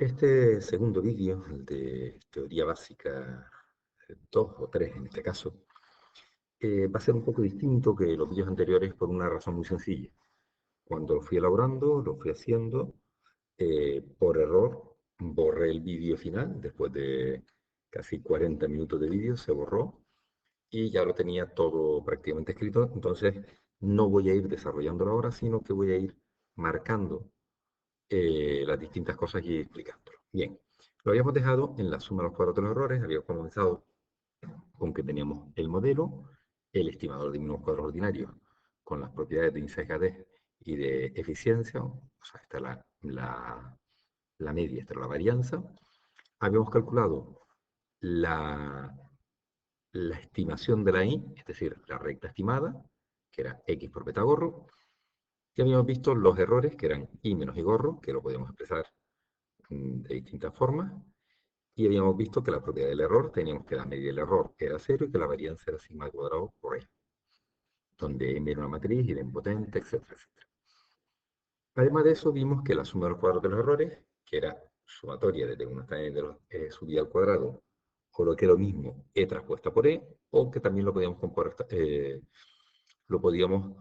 Este segundo vídeo, el de teoría básica 2 o 3 en este caso, va a ser un poco distinto que los vídeos anteriores por una razón muy sencilla. Cuando lo fui elaborando, lo fui haciendo, por error borré el vídeo final, después de casi 40 minutos de vídeo se borró y ya lo tenía todo prácticamente escrito, entonces no voy a ir desarrollándolo ahora, sino que voy a ir marcando las distintas cosas y explicándolo. Bien, lo habíamos dejado en la suma de los cuadros de los errores, habíamos comenzado con que teníamos el modelo, el estimador de mínimos cuadros ordinarios, con las propiedades de insensatez y de eficiencia, o sea, esta es la media, esta es la varianza. Habíamos calculado la, la estimación de la I, es decir, la recta estimada, que era X por beta gorro, y habíamos visto los errores, que eran I menos I gorro, que lo podíamos expresar de distintas formas, y habíamos visto que la propiedad del error, teníamos que la media del error era cero y que la varianza era sigma al cuadrado por E, donde M era una matriz, idempotente, etcétera, etcétera. Además de eso, vimos que la suma de los cuadros de los errores, que era sumatoria desde 1 hasta n de los sub i al cuadrado, o lo que es lo mismo, E traspuesta por E, o que también lo podíamos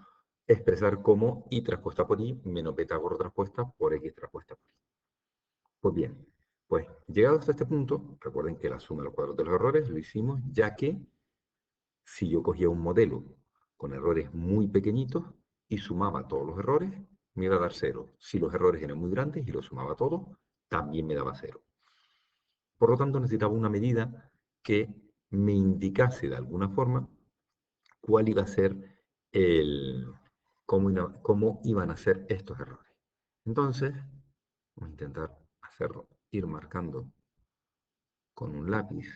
expresar como I traspuesta por I menos beta gorro traspuesta por X traspuesta por I. Pues bien, pues llegado hasta este punto, recuerden que la suma de los cuadros de los errores lo hicimos ya que si yo cogía un modelo con errores muy pequeñitos y sumaba todos los errores, me iba a dar cero. Si los errores eran muy grandes y los sumaba todos, también me daba cero. Por lo tanto, necesitaba una medida que me indicase de alguna forma cuál iba a ser cómo iban a ser estos errores. Entonces, voy a intentar hacerlo, ir marcando con un lápiz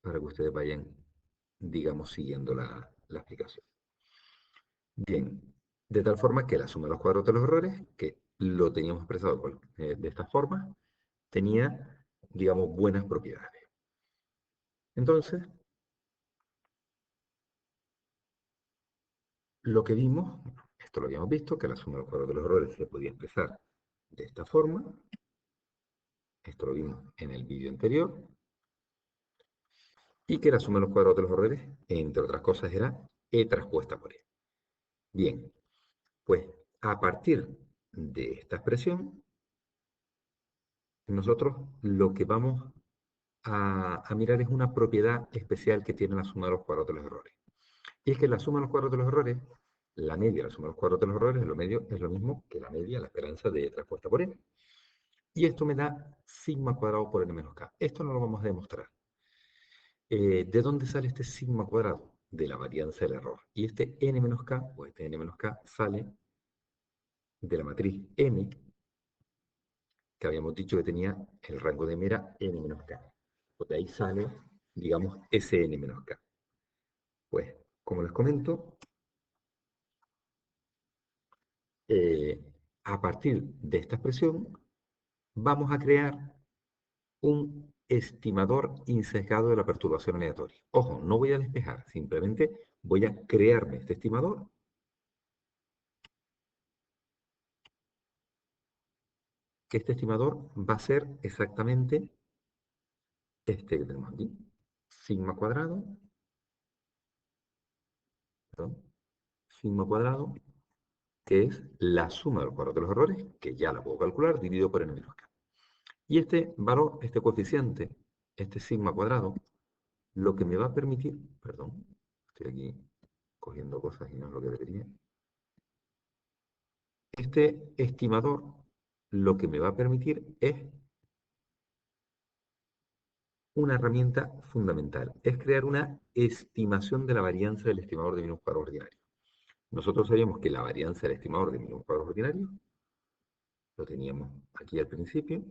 para que ustedes vayan, digamos, siguiendo la explicación. Bien, de tal forma que la suma de los cuadros de los errores, que lo teníamos expresado de esta forma, tenía, digamos, buenas propiedades. Entonces, lo que vimos, esto lo habíamos visto, que la suma de los cuadros de los errores se podía expresar de esta forma. Esto lo vimos en el vídeo anterior. Y que la suma de los cuadros de los errores, entre otras cosas, era E traspuesta por E. Bien, pues a partir de esta expresión, nosotros lo que vamos a mirar es una propiedad especial que tiene la suma de los cuadros de los errores. Y es que la suma de los cuadros de los errores, la media de la suma de los cuadros de los errores es lo mismo que la media, la esperanza de E traspuesta por E. Y esto me da sigma cuadrado por n menos k. Esto no lo vamos a demostrar. ¿De dónde sale este sigma cuadrado? De la varianza del error. Y este n menos k, o este n menos k, sale de la matriz M, que habíamos dicho que tenía el rango de M era n menos k. Pues de ahí sale, digamos, ese n menos k. Pues, como les comento, eh, a partir de esta expresión vamos a crear un estimador insesgado de la perturbación aleatoria. Ojo, no voy a despejar, simplemente voy a crearme este estimador, que este estimador va a ser exactamente este que tenemos aquí, sigma cuadrado, perdón, sigma cuadrado, que es la suma de los cuadros de los errores, que ya la puedo calcular, dividido por n menos k. Y este valor, este coeficiente, este sigma cuadrado, lo que me va a permitir, perdón, estoy aquí cogiendo cosas y no es lo que debería. Este estimador lo que me va a permitir es una herramienta fundamental, es crear una estimación de la varianza del estimador de mínimos cuadros ordinarios. Nosotros sabíamos que la varianza del estimador de mínimos cuadros ordinarios, lo teníamos aquí al principio,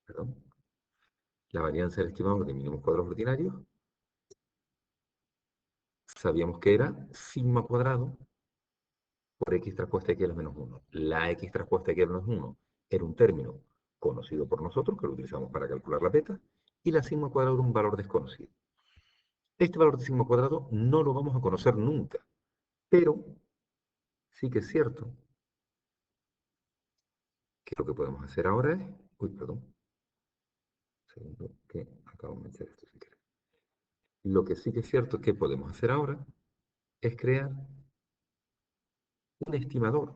perdón, la varianza del estimador de mínimos cuadros ordinarios, sabíamos que era sigma cuadrado por x traspuesta x a la menos 1. La x traspuesta x a la menos 1 era un término conocido por nosotros, que lo utilizamos para calcular la beta, y la sigma cuadrada era un valor desconocido. Este valor de sigma cuadrado no lo vamos a conocer nunca, pero sí que es cierto que lo que podemos hacer ahora es... Uy, perdón. Un segundo, que acabo de meter esto sin querer. Lo que sí que es cierto que podemos hacer ahora es crear un estimador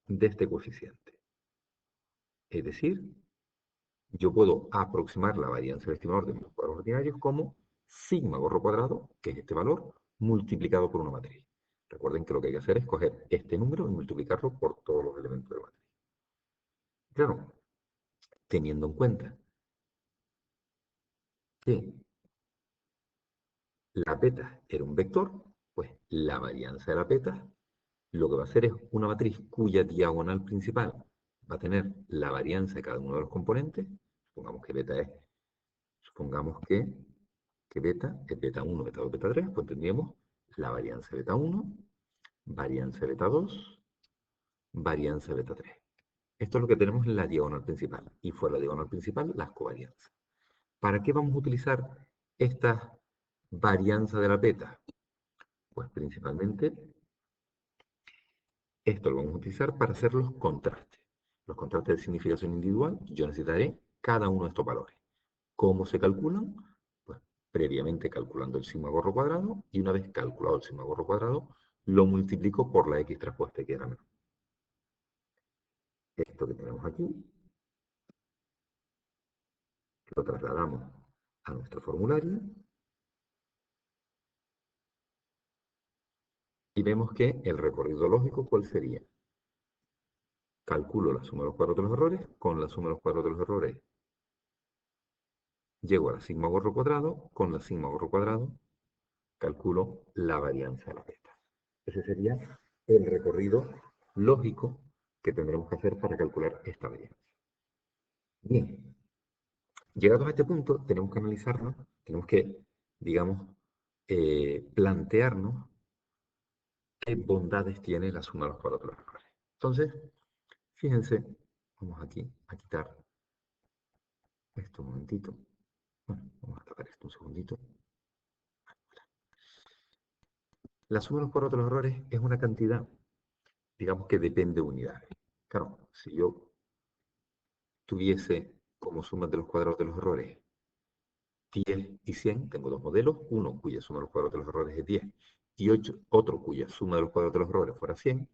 de este coeficiente. Es decir, yo puedo aproximar la varianza del estimador de mis cuadros ordinarios como sigma gorro cuadrado, que es este valor, multiplicado por una matriz. Recuerden que lo que hay que hacer es coger este número y multiplicarlo por todos los elementos de la matriz. Claro, teniendo en cuenta que la beta era un vector, pues la varianza de la beta lo que va a hacer es una matriz cuya diagonal principal va a tener la varianza de cada uno de los componentes. Supongamos que beta es, supongamos que beta es beta 1, beta 2, beta 3, pues tendríamos la varianza de beta 1, varianza de beta 2, varianza de beta 3. Esto es lo que tenemos en la diagonal principal. Y fuera de la diagonal principal, las covarianzas. ¿Para qué vamos a utilizar estas varianzas de la beta? Pues principalmente esto lo vamos a utilizar para hacer los contrastes. Los contrastes de significación individual, yo necesitaré cada uno de estos valores. ¿Cómo se calculan? Pues previamente calculando el sigma gorro cuadrado y una vez calculado el sigma gorro cuadrado, lo multiplico por la x traspuesta que era menor. Esto que tenemos aquí lo trasladamos a nuestro formulario y vemos que el recorrido lógico, ¿cuál sería? Calculo la suma de los cuadros de los errores, con la suma de los cuadros de los errores llego a la sigma gorro cuadrado, con la sigma gorro cuadrado calculo la varianza de la beta. Ese sería el recorrido lógico que tendremos que hacer para calcular esta varianza. Bien, llegados a este punto, tenemos que analizarnos, tenemos que, digamos, plantearnos qué bondades tiene la suma de los cuadros de los errores. Entonces, fíjense, vamos aquí a quitar esto un momentito. Bueno, vamos a tapar esto un segundito. La suma de los cuadros de los errores es una cantidad, digamos que depende de unidades. Claro, si yo tuviese como suma de los cuadrados de los errores 10 y 100, tengo dos modelos, uno cuya suma de los cuadrados de los errores es 10 y otro cuya suma de los cuadrados de los errores fuera 100,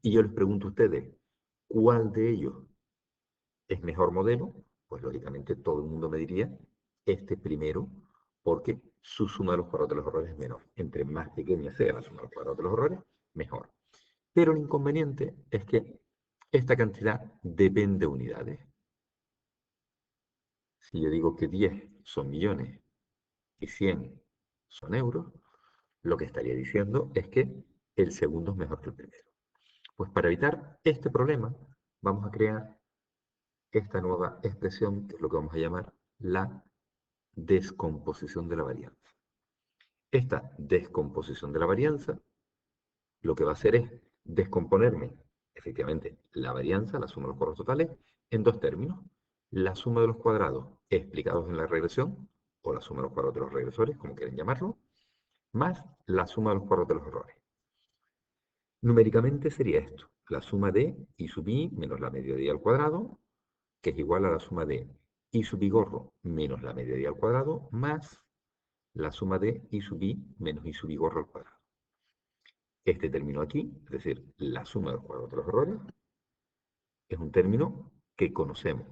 y yo les pregunto a ustedes, ¿cuál de ellos es mejor modelo? Pues lógicamente todo el mundo me diría este primero, porque su suma de los cuadrados de los errores es menor. Entre más pequeña sea la suma de los cuadrados de los errores, mejor. Pero el inconveniente es que esta cantidad depende de unidades. Si yo digo que 10 son millones y 100 son euros, lo que estaría diciendo es que el segundo es mejor que el primero. Pues para evitar este problema, vamos a crear esta nueva expresión, que es lo que vamos a llamar la descomposición de la varianza. Esta descomposición de la varianza lo que va a hacer es descomponerme, efectivamente, la varianza, la suma de los cuadrados totales, en dos términos. La suma de los cuadrados explicados en la regresión, o la suma de los cuadrados de los regresores, como quieren llamarlo, más la suma de los cuadrados de los errores. Numéricamente sería esto, la suma de i sub i menos la media de i al cuadrado, que es igual a la suma de i sub i gorro menos la media de i al cuadrado, más la suma de i sub i menos i sub i gorro al cuadrado. Este término aquí, es decir, la suma de los cuadrados de los errores, es un término que conocemos,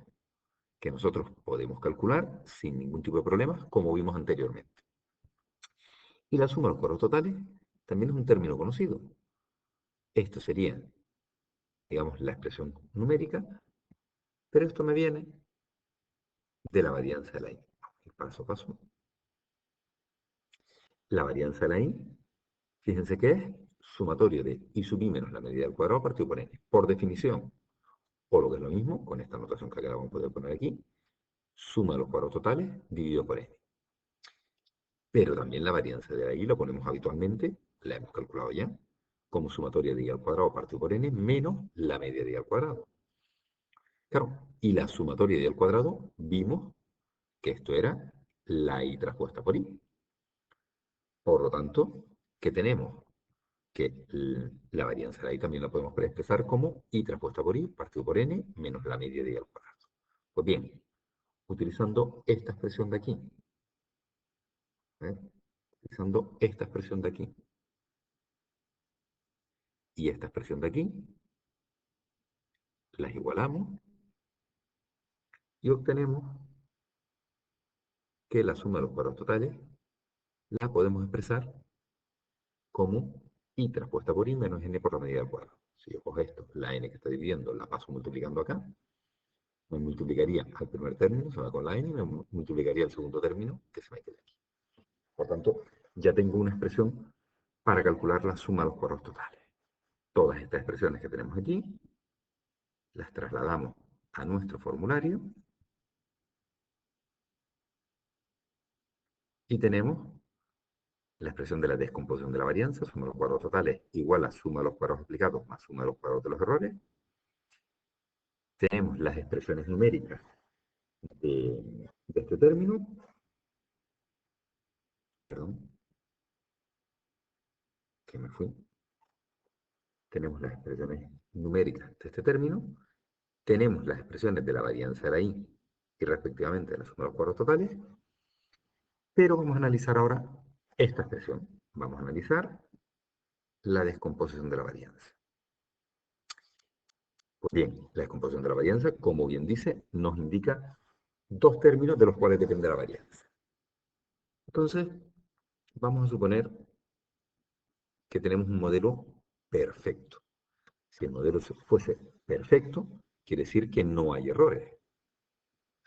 que nosotros podemos calcular sin ningún tipo de problemas, como vimos anteriormente. Y la suma de los cuadrados totales también es un término conocido. Esto sería, digamos, la expresión numérica, pero esto me viene de la varianza de la i. Paso a paso. La varianza de la i, fíjense que es sumatorio de i sub i menos la medida al cuadrado partido por n. Por definición, o lo que es lo mismo, con esta notación que acabamos de poder poner aquí, suma de los cuadrados totales dividido por n. Pero también la varianza de ahí lo ponemos habitualmente, la hemos calculado ya, como sumatoria de i al cuadrado partido por n menos la media de i al cuadrado. Claro, y la sumatoria de i al cuadrado vimos que esto era la i traspuesta por i. Por lo tanto, ¿qué tenemos? que la varianza de la y también la podemos expresar como y transpuesta por y partido por n menos la media de y al cuadrado. Pues bien, utilizando esta expresión de aquí, ¿eh? Utilizando esta expresión de aquí y esta expresión de aquí, las igualamos y obtenemos que la suma de los cuadrados totales la podemos expresar como y transpuesta por y menos n por la medida al cuadrado. Si yo cojo esto, la n que está dividiendo, la paso multiplicando acá, me multiplicaría al primer término, se va con la n, y me multiplicaría al segundo término, que se me queda aquí. Por tanto, ya tengo una expresión para calcular la suma de los cuadrados totales. Todas estas expresiones que tenemos aquí, las trasladamos a nuestro formulario y tenemos la expresión de la descomposición de la varianza, suma de los cuadrados totales, igual a suma de los cuadrados aplicados más suma de los cuadrados de los errores. Tenemos las expresiones numéricas de este término, perdón, que me fui. Tenemos las expresiones numéricas de este término, tenemos las expresiones de la varianza de la y y respectivamente de la suma de los cuadrados totales, pero vamos a analizar ahora esta expresión. Vamos a analizar la descomposición de la varianza. Pues bien, la descomposición de la varianza, como bien dice, nos indica dos términos de los cuales depende la varianza. Entonces, vamos a suponer que tenemos un modelo perfecto. Si el modelo fuese perfecto, quiere decir que no hay errores.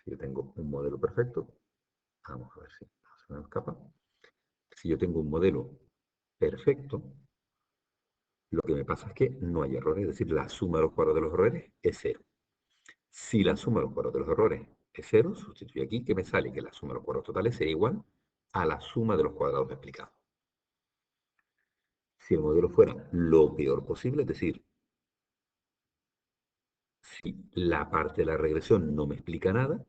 Si yo tengo un modelo perfecto, vamos a ver si no se me escapa. Si yo tengo un modelo perfecto, lo que me pasa es que no hay errores, es decir, la suma de los cuadrados de los errores es cero. Si la suma de los cuadrados de los errores es cero, sustituyo aquí que me sale que la suma de los cuadrados totales sería igual a la suma de los cuadrados explicados. Si el modelo fuera lo peor posible, es decir, si la parte de la regresión no me explica nada,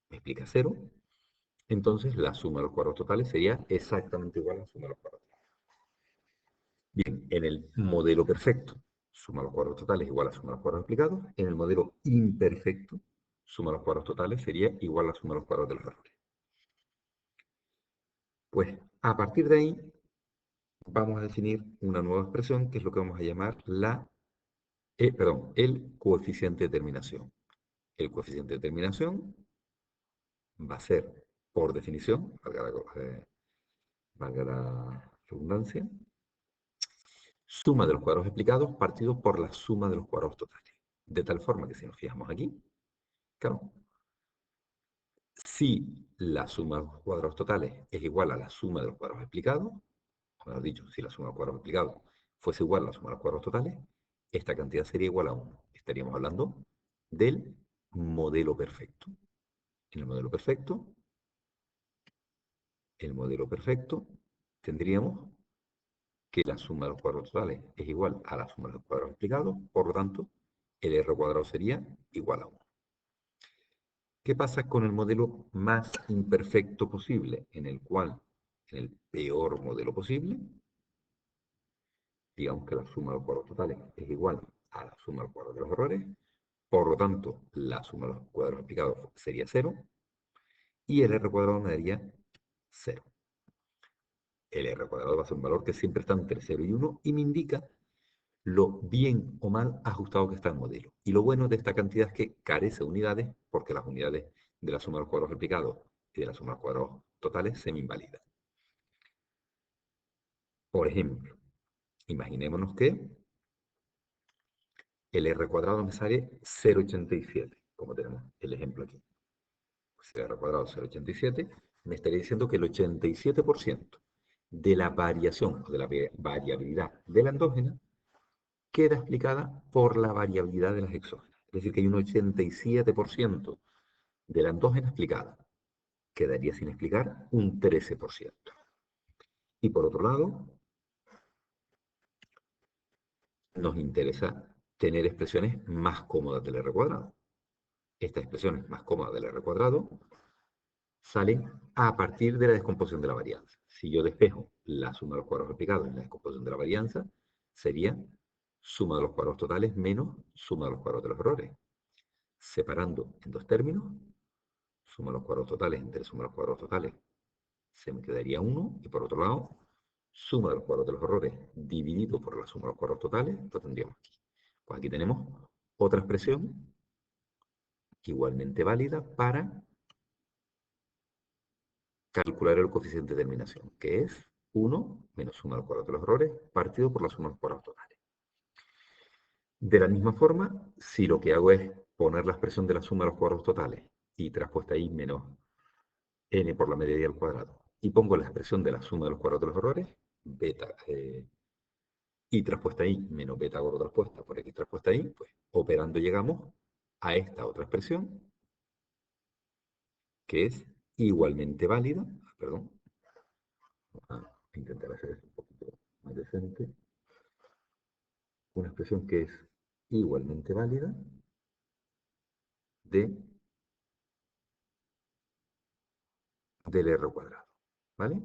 me explica cero, entonces la suma de los cuadrados totales sería exactamente igual a la suma de los cuadrados totales. Bien, en el modelo perfecto, suma de los cuadrados totales igual a suma de los cuadrados explicados. En el modelo imperfecto, suma de los cuadrados totales sería igual a la suma de los cuadrados de los errores. Pues a partir de ahí vamos a definir una nueva expresión que es lo que vamos a llamar el coeficiente de terminación. El coeficiente de terminación va a ser, por definición, valga la redundancia, suma de los cuadrados explicados partido por la suma de los cuadrados totales. De tal forma que si nos fijamos aquí, claro, si la suma de los cuadrados totales es igual a la suma de los cuadrados explicados, o mejor dicho, si la suma de los cuadrados explicados fuese igual a la suma de los cuadrados totales, esta cantidad sería igual a 1. Estaríamos hablando del modelo perfecto. En el modelo perfecto, tendríamos que la suma de los cuadrados totales es igual a la suma de los cuadrados explicados, por lo tanto, el r cuadrado sería igual a 1. ¿Qué pasa con el modelo más imperfecto posible, en el cual, en el peor modelo posible, digamos que la suma de los cuadrados totales es igual a la suma de los cuadrados de los errores, por lo tanto, la suma de los cuadrados explicados sería 0, y el r cuadrado me daría 0. El r cuadrado va a ser un valor que siempre está entre 0 y 1 y me indica lo bien o mal ajustado que está el modelo. Y lo bueno de esta cantidad es que carece de unidades, porque las unidades de la suma de los cuadrados explicados y de la suma de los cuadrados totales se me invalidan. Por ejemplo, imaginémonos que el r cuadrado me sale 0,87, como tenemos el ejemplo aquí. Pues el r cuadrado 0,87 me estaría diciendo que el 87% de la variación o de la variabilidad de la endógena queda explicada por la variabilidad de las exógenas. Es decir, que hay un 87% de la endógena explicada. Quedaría sin explicar un 13%. Y por otro lado, nos interesa tener expresiones más cómodas del r cuadrado. Estas expresiones más cómodas del r cuadrado salen a partir de la descomposición de la varianza. Si yo despejo la suma de los cuadrados explicados en la descomposición de la varianza, sería suma de los cuadrados totales menos suma de los cuadrados de los errores. Separando en dos términos, suma de los cuadrados totales entre suma de los cuadrados totales, se me quedaría 1, y por otro lado, suma de los cuadrados de los errores dividido por la suma de los cuadrados totales, lo tendríamos aquí. Pues aquí tenemos otra expresión igualmente válida para calcular el coeficiente de terminación, que es 1 menos suma de los cuadrados de los errores partido por la suma de los cuadrados totales. De la misma forma, si lo que hago es poner la expresión de la suma de los cuadrados totales y traspuesta ahí menos n por la media al cuadrado, y pongo la expresión de la suma de los cuadrados de los errores, beta, y traspuesta ahí menos beta gordo traspuesta por x traspuesta ahí, pues operando llegamos a esta otra expresión, que es igualmente válida, perdón, vamos a intentar hacer esto un poquito más decente, una expresión que es igualmente válida del r cuadrado, ¿vale?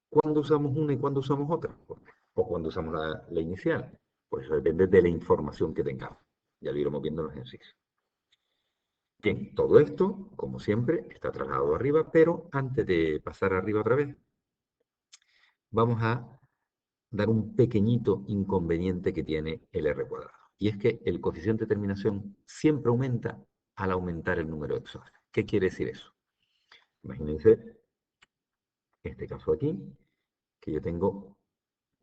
¿Cuándo usamos una y cuándo usamos otra? O cuando usamos la inicial. Pues eso depende de la información que tengamos. Ya lo iremos viendo en los ejercicios. Bien, todo esto, como siempre, está trasladado arriba, pero antes de pasar arriba otra vez, vamos a dar un pequeñito inconveniente que tiene el r cuadrado. Y es que el coeficiente de terminación siempre aumenta al aumentar el número de exógenos. ¿Qué quiere decir eso? Imagínense este caso aquí, que yo tengo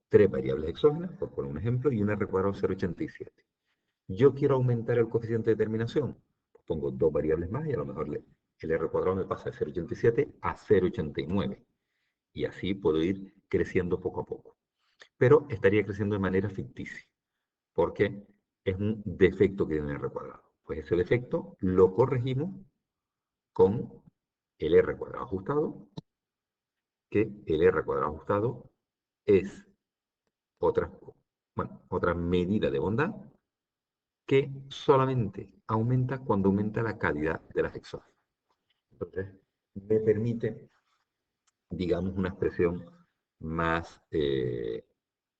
tres variables exógenas, por poner un ejemplo, y un r cuadrado 0,87. Yo quiero aumentar el coeficiente de terminación. Pues pongo dos variables más y a lo mejor el r cuadrado me pasa de 0,87 a 0,89. Y así puedo ir creciendo poco a poco. Pero estaría creciendo de manera ficticia, porque es un defecto que tiene el r cuadrado. Pues ese defecto lo corregimos con el r cuadrado ajustado, que el r cuadrado ajustado es otra medida de bondad que solamente aumenta cuando aumenta la calidad de las exógenas. Entonces, me permite, digamos, una expresión más,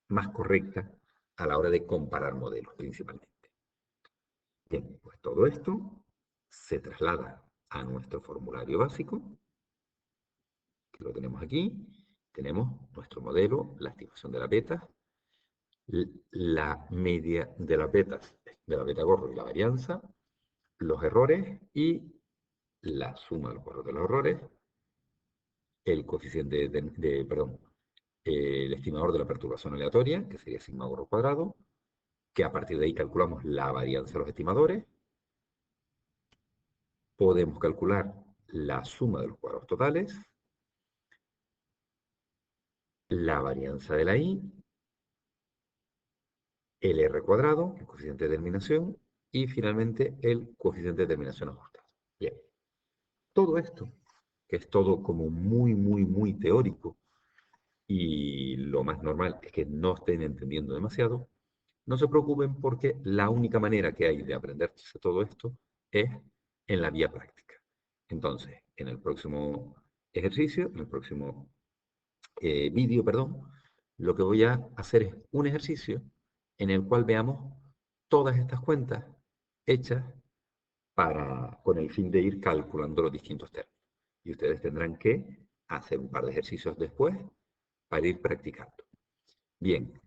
más correcta a la hora de comparar modelos, principalmente. Bien, pues todo esto se traslada a nuestro formulario básico, que lo tenemos aquí. Tenemos nuestro modelo, la estimación de la beta, la media de las betas, de la beta gordo y la varianza, los errores y la suma de los cuadrados de los errores, el coeficiente perdón, el estimador de la perturbación aleatoria, que sería sigma gordo cuadrado, que a partir de ahí calculamos la varianza de los estimadores, podemos calcular la suma de los cuadrados totales, la varianza de la i, el r cuadrado, el coeficiente de terminación, y finalmente el coeficiente de terminación ajustado. Bien, todo esto, que es todo como muy, muy, muy teórico, y lo más normal es que no estén entendiendo demasiado, no se preocupen porque la única manera que hay de aprenderse todo esto es en la vía práctica. Entonces, en el próximo ejercicio, en el próximo vídeo, perdón, lo que voy a hacer es un ejercicio en el cual veamos todas estas cuentas hechas con el fin de ir calculando los distintos términos. Y ustedes tendrán que hacer un par de ejercicios después para ir practicando. Bien,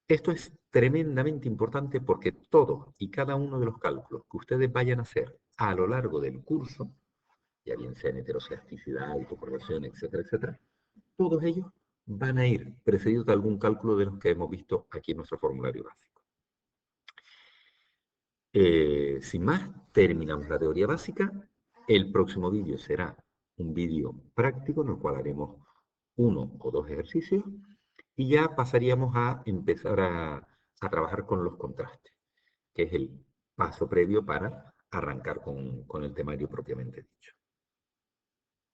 esto es tremendamente importante porque todos y cada uno de los cálculos que ustedes vayan a hacer a lo largo del curso, ya bien sea en heteroscedasticidad, autocorrelación, etcétera, etcétera, todos ellos van a ir precedidos de algún cálculo de los que hemos visto aquí en nuestro formulario básico. Sin más, terminamos la teoría básica. El próximo vídeo será un vídeo práctico en el cual haremos uno o dos ejercicios y ya pasaríamos a empezar a trabajar con los contrastes, que es el paso previo para arrancar con el temario propiamente dicho.